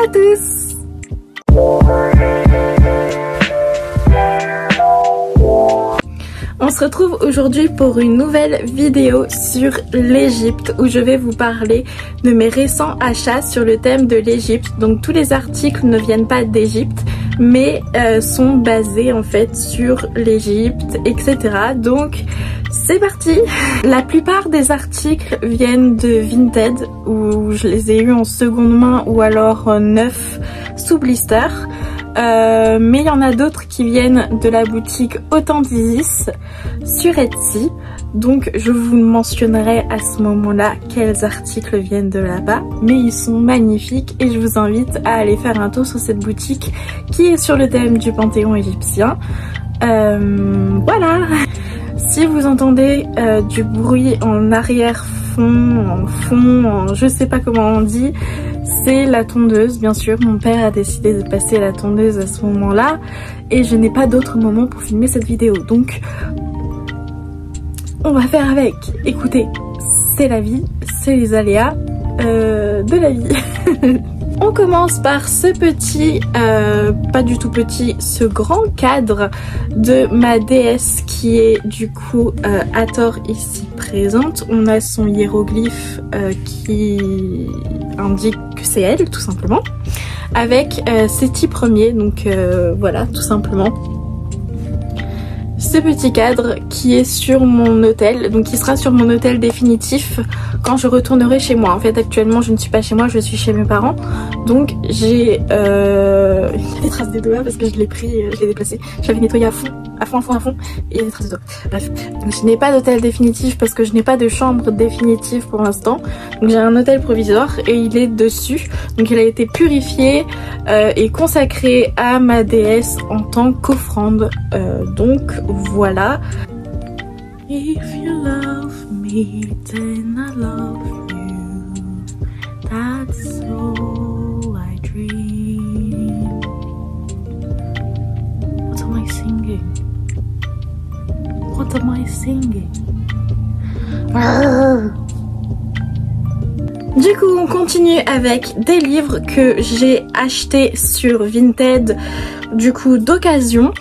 à tous. On se retrouve aujourd'hui pour une nouvelle vidéo sur l'Égypte où je vais vous parler de mes récents achats sur le thème de l'Égypte. Donc tous les articles ne viennent pas d'Égypte mais sont basés en fait sur l'Égypte, etc. Donc c'est parti. La plupart des articles viennent de Vinted où je les ai eus en seconde main ou alors neufs sous blister. Mais il y en a d'autres qui viennent de la boutique Authentis sur Etsy. Donc je vous mentionnerai à ce moment-là quels articles viennent de là-bas. Mais ils sont magnifiques et je vous invite à aller faire un tour sur cette boutique qui est sur le thème du panthéon égyptien. Voilà. Si vous entendez du bruit en arrière-fond, en fond, je sais pas comment on dit, c'est la tondeuse, bien sûr. Mon père a décidé de passer la tondeuse à ce moment-là et je n'ai pas d'autre moment pour filmer cette vidéo. Donc, on va faire avec. Écoutez, c'est la vie, c'est les aléas de la vie. On commence par ce petit, pas du tout petit, ce grand cadre de ma déesse qui est du coup Hathor ici présente. On a son hiéroglyphe qui indique que c'est elle tout simplement. Avec ses 10 premiers, donc voilà tout simplement. Ce petit cadre qui est sur mon hôtel, donc qui sera sur mon hôtel définitif quand je retournerai chez moi. En fait actuellement je ne suis pas chez moi, je suis chez mes parents. Donc j'ai il y a des traces de doigts parce que je l'ai pris, je l'ai déplacé. Je l'avais nettoyé à fond, et il y a des traces de doigts. Bref, donc je n'ai pas d'hôtel définitif parce que je n'ai pas de chambre définitive pour l'instant. Donc j'ai un hôtel provisoire et il est dessus. Donc il a été purifié et consacré à ma déesse en tant qu'offrande. Donc voilà. If you love me, then I love you. That's all I dream. What am I singing? What am I singing? Du coup on continue avec des livres que j'ai achetés sur Vinted, du coup d'occasion.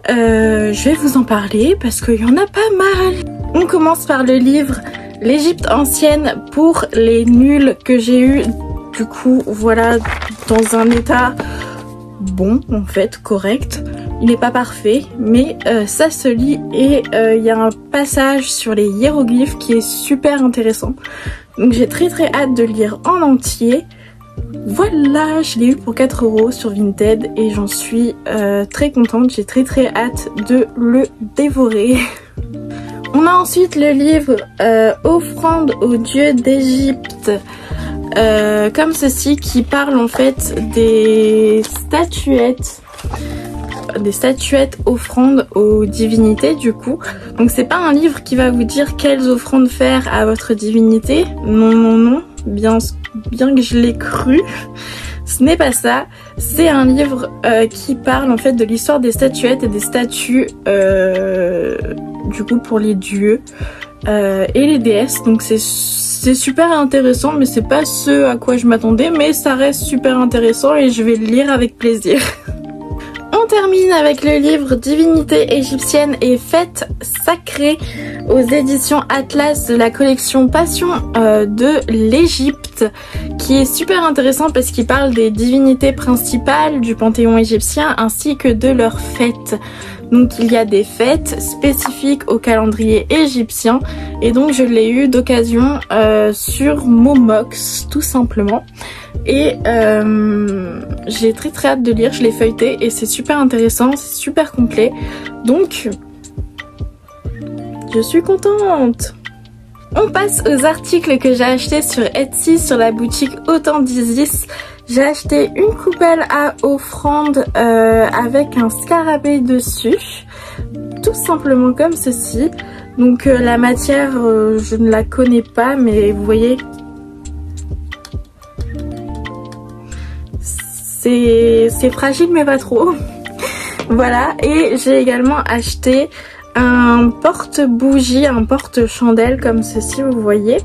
Je vais vous en parler parce qu'il y en a pas mal. On commence par le livre L'Égypte ancienne pour les nuls que j'ai eu, du coup voilà, dans un état bon en fait, correct. Il n'est pas parfait mais ça se lit et il y a un passage sur les hiéroglyphes qui est super intéressant. Donc j'ai très hâte de le lire en entier. Voilà, je l'ai eu pour 4 € sur Vinted et j'en suis très contente. J'ai très hâte de le dévorer. On a ensuite le livre Offrande aux dieux d'Égypte. Comme ceci, qui parle en fait des statuettes offrandes aux divinités du coup. Donc c'est pas un livre qui va vous dire quelles offrandes faire à votre divinité. Non, bien que je l'ai cru, ce n'est pas ça. C'est un livre qui parle en fait de l'histoire des statuettes et des statues du coup pour les dieux et les déesses. Donc c'est super intéressant mais c'est pas ce à quoi je m'attendais, mais ça reste super intéressant et je vais le lire avec plaisir. On termine avec le livre Divinité égyptienne et fêtes sacrées aux éditions Atlas de la collection Passion de l'Égypte, qui est super intéressant parce qu'il parle des divinités principales du panthéon égyptien ainsi que de leurs fêtes. Donc il y a des fêtes spécifiques au calendrier égyptien et donc je l'ai eu d'occasion sur Momox tout simplement. Et j'ai très hâte de lire, je l'ai feuilleté et c'est super intéressant, c'est super complet. Donc je suis contente. On passe aux articles que j'ai achetés sur Etsy sur la boutique Authentis. J'ai acheté une coupelle à offrande avec un scarabée dessus, tout simplement comme ceci. Donc la matière je ne la connais pas mais vous voyez c'est fragile mais pas trop. Voilà, et j'ai également acheté un porte-bougie, un porte-chandelle comme ceci, vous voyez.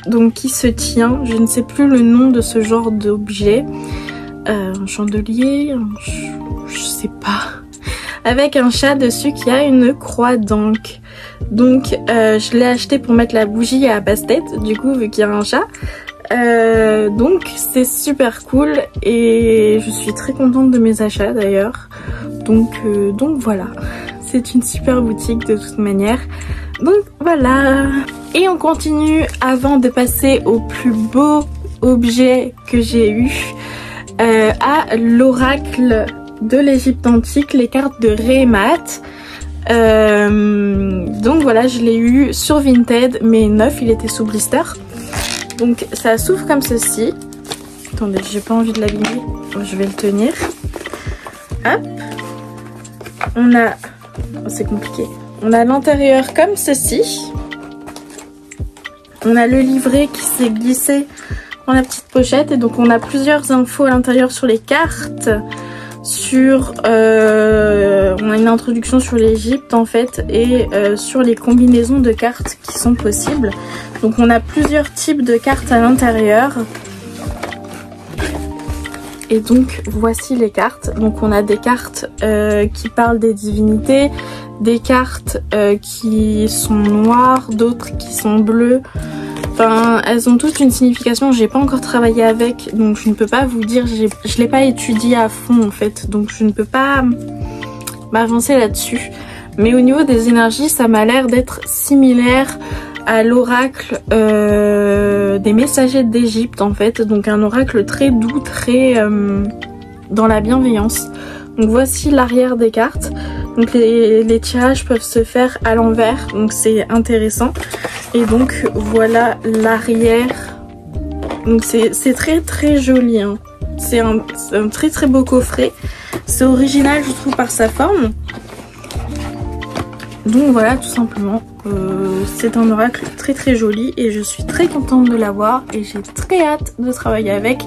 Donc qui se tient, je ne sais plus le nom de ce genre d'objet. un chandelier, je sais pas, avec un chat dessus qui a une croix d'encre. Donc je l'ai acheté pour mettre la bougie à passe-tête, du coup vu qu'il y a un chat. Donc c'est super cool et je suis très contente de mes achats d'ailleurs. Donc voilà, c'est une super boutique de toute manière. Donc voilà. Et on continue avant de passer au plus beau objet que j'ai eu, à l'oracle de l'Égypte antique, les cartes de Réhémat. Donc voilà, je l'ai eu sur Vinted mais neuf, il était sous blister. Donc ça s'ouvre comme ceci. Attendez, j'ai pas envie de l'abîmer, je vais le tenir. Hop. On a... Oh, c'est compliqué. On a l'intérieur comme ceci. On a le livret qui s'est glissé dans la petite pochette. Et donc on a plusieurs infos à l'intérieur sur les cartes. On a une introduction sur l'Égypte en fait. Et sur les combinaisons de cartes qui sont possibles. Donc on a plusieurs types de cartes à l'intérieur. Et donc voici les cartes. Donc on a des cartes qui parlent des divinités, des cartes qui sont noires, d'autres qui sont bleues. Enfin, elles ont toutes une signification. J'ai pas encore travaillé avec, donc je ne peux pas vous dire. Je l'ai pas étudié à fond en fait, donc je ne peux pas m'avancer là-dessus. Mais au niveau des énergies, ça m'a l'air d'être similaire à l'oracle des messagers d'Égypte en fait. Donc un oracle très doux, très dans la bienveillance. Donc voici l'arrière des cartes. Donc les tirages peuvent se faire à l'envers, donc c'est intéressant. Et donc voilà l'arrière. Donc c'est très très joli, hein. C'est un très très beau coffret. C'est original je trouve par sa forme. Donc voilà, tout simplement, c'est un oracle très très joli et je suis très contente de l'avoir et j'ai très hâte de travailler avec,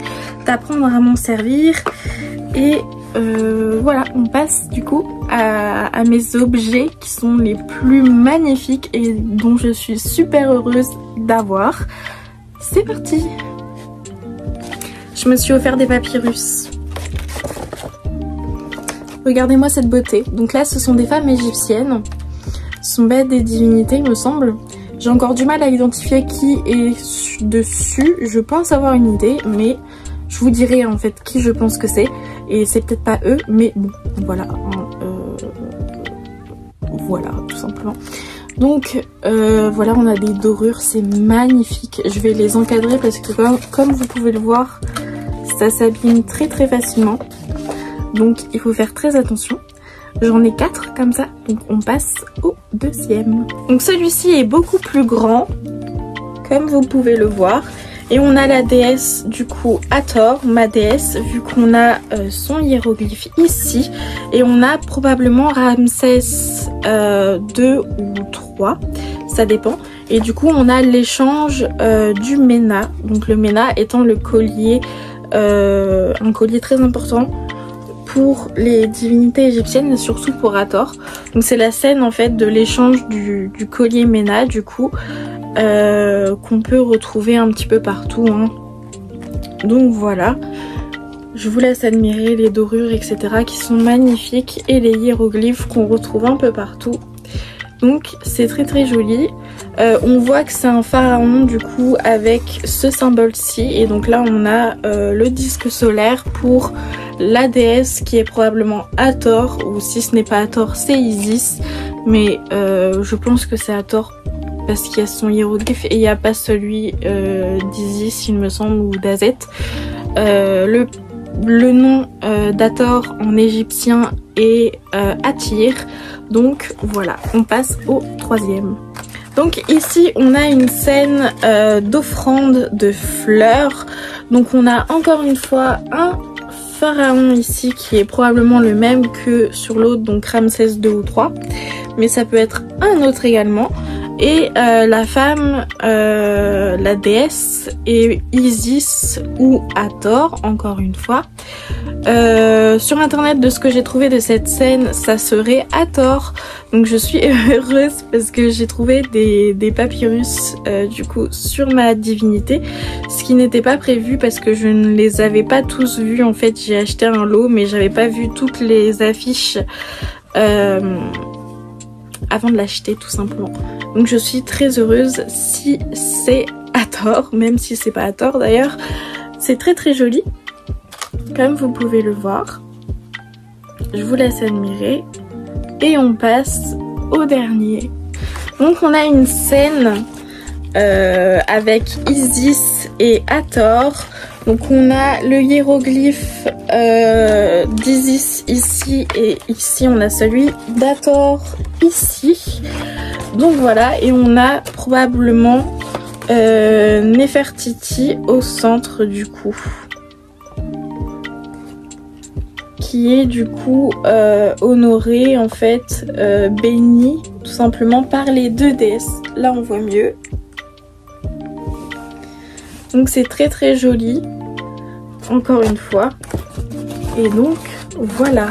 d'apprendre à m'en servir. Et voilà, on passe du coup à mes objets qui sont les plus magnifiques et dont je suis super heureuse d'avoir. C'est parti! Je me suis offert des papyrus. Regardez-moi cette beauté. Donc là, ce sont des femmes égyptiennes. Ce sont des divinités, il me semble. J'ai encore du mal à identifier qui est dessus. Je pense avoir une idée, mais je vous dirai en fait qui je pense que c'est. Et c'est peut-être pas eux, mais bon, voilà. Voilà, tout simplement. Donc, voilà, on a des dorures, c'est magnifique. Je vais les encadrer parce que comme vous pouvez le voir, ça s'abîme très très facilement. Donc, il faut faire très attention. J'en ai 4 comme ça, donc on passe au deuxième. Donc celui-ci est beaucoup plus grand, comme vous pouvez le voir. Et on a la déesse du coup Hathor, ma déesse, vu qu'on a son hiéroglyphe ici. Et on a probablement Ramsès 2 ou 3, ça dépend. Et du coup on a l'échange du Ména, donc le Ména étant le collier, un collier très important pour les divinités égyptiennes et surtout pour Hathor. Donc c'est la scène en fait de l'échange du collier Ména du coup qu'on peut retrouver un petit peu partout, hein. Donc voilà, je vous laisse admirer les dorures etc qui sont magnifiques et les hiéroglyphes qu'on retrouve un peu partout. Donc c'est très très joli. On voit que c'est un pharaon du coup avec ce symbole-ci. Et donc là on a le disque solaire pour la déesse qui est probablement Hathor. Ou si ce n'est pas Hathor c'est Isis. Mais je pense que c'est Hathor parce qu'il y a son hiéroglyphe et il n'y a pas celui d'Isis il me semble ou d'Azet. Le nom d'Hathor en égyptien est Atir. Donc voilà, on passe au troisième. Donc ici on a une scène d'offrande de fleurs. Donc on a encore une fois un pharaon ici qui est probablement le même que sur l'autre, donc Ramsès 2 ou 3. Mais ça peut être un autre également. Et la femme, la déesse, est Isis ou Hathor, encore une fois. Sur internet, de ce que j'ai trouvé de cette scène, ça serait Hathor. Donc je suis heureuse parce que j'ai trouvé des papyrus du coup sur ma divinité, ce qui n'était pas prévu parce que je ne les avais pas tous vus. En fait, j'ai acheté un lot mais j'avais pas vu toutes les affiches avant de l'acheter tout simplement. Donc je suis très heureuse si c'est Hathor, même si c'est pas Hathor d'ailleurs. C'est très très joli, comme vous pouvez le voir. Je vous laisse admirer. Et on passe au dernier. Donc on a une scène avec Isis et Hathor. Donc on a le hiéroglyphe d'Isis ici et ici on a celui d'Hathor ici. Donc voilà, et on a probablement Nefertiti au centre du coup, qui est du coup honorée en fait, bénie tout simplement par les deux déesses. Là on voit mieux. Donc c'est très très joli, encore une fois. Et donc voilà.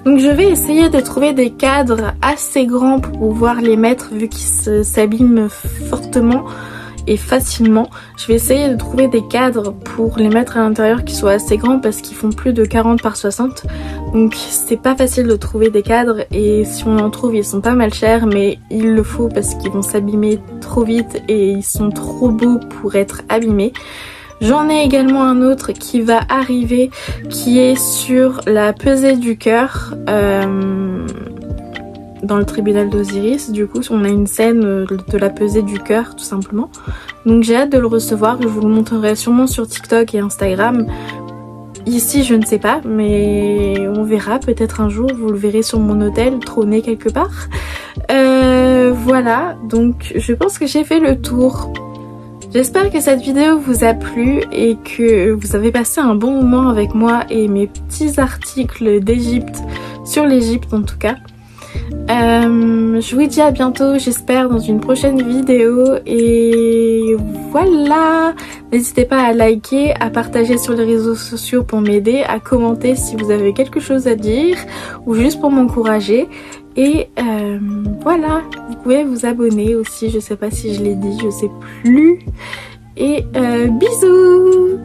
Donc je vais essayer de trouver des cadres assez grands pour pouvoir les mettre vu qu'ils s'abîment fortement et facilement. Je vais essayer de trouver des cadres pour les mettre à l'intérieur qui soient assez grands parce qu'ils font plus de 40 par 60. Donc c'est pas facile de trouver des cadres et si on en trouve ils sont pas mal chers, mais il le faut parce qu'ils vont s'abîmer trop vite et ils sont trop beaux pour être abîmés. J'en ai également un autre qui va arriver qui est sur la pesée du cœur dans le tribunal d'Osiris. Du coup on a une scène de la pesée du cœur tout simplement. Donc j'ai hâte de le recevoir, je vous le montrerai sûrement sur TikTok et Instagram. Ici je ne sais pas, mais on verra peut-être un jour, vous le verrez sur mon hôtel trôné quelque part. Voilà, donc je pense que j'ai fait le tour. J'espère que cette vidéo vous a plu et que vous avez passé un bon moment avec moi et mes petits articles d'Égypte, sur l'Égypte en tout cas. Je vous dis à bientôt, j'espère, dans une prochaine vidéo. Et voilà, n'hésitez pas à liker, à partager sur les réseaux sociaux pour m'aider, à commenter si vous avez quelque chose à dire ou juste pour m'encourager. Et voilà, vous pouvez vous abonner aussi, je sais pas si je l'ai dit, je sais plus. Et bisous!